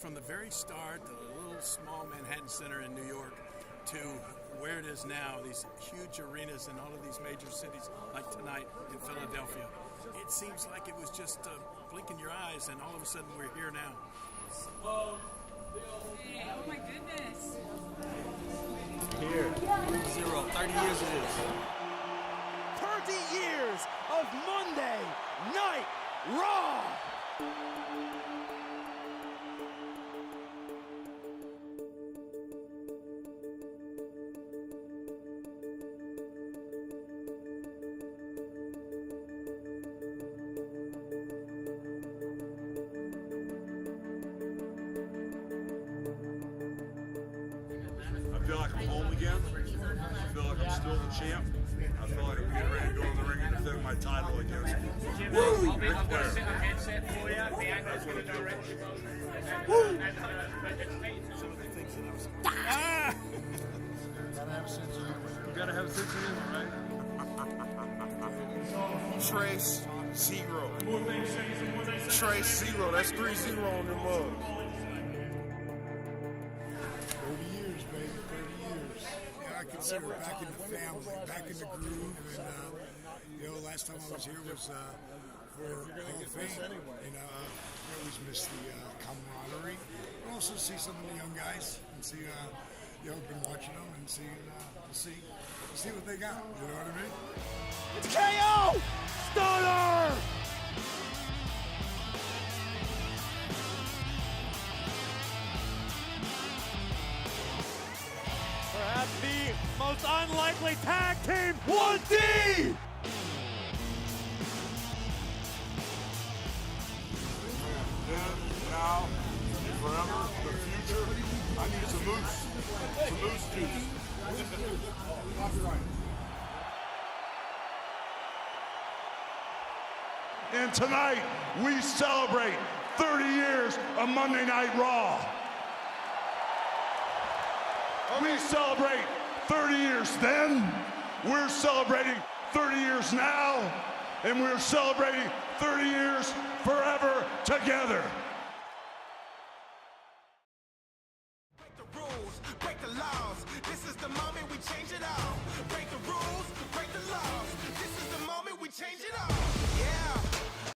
from the very start, the little small Manhattan Center in New York, to where it is now, these huge arenas in all of these major cities, like tonight in Philadelphia. It seems like it was just blinking your eyes, and all of a sudden we're here now. Oh my goodness. Here. 0. 30 years it is. 30 years of Monday Night Raw! I feel like I'm home again. I feel like I'm still the champ. I feel like I'm getting ready to go in the ring and defend my title against I'll be able to set a headset for you. The angle's going to direct you both. Some of the things that I was... Ah! You gotta have a sense of humor, right? Trace Zero. Trace Zero. That's 3-0 on your mug. 30 years, baby, 30 years. Yeah, I consider it back in the family, back in the groove. And, last time I was here was for Hall of Fame. And I always miss the camaraderie. I also see some of the young guys and see, been watching them and see what they got. You know what I mean? It's KO! Stunner! Perhaps the most unlikely tag team, 1D! Now, forever, the future. I need some moose juice. And tonight, we celebrate 30 years of Monday Night Raw. We celebrate 30 years then, we're celebrating 30 years now, and we're celebrating 30 years forever together. Break the rules, break the laws. This is the moment we change it all. Break the rules, break the laws. This is the moment we change it all. Yeah.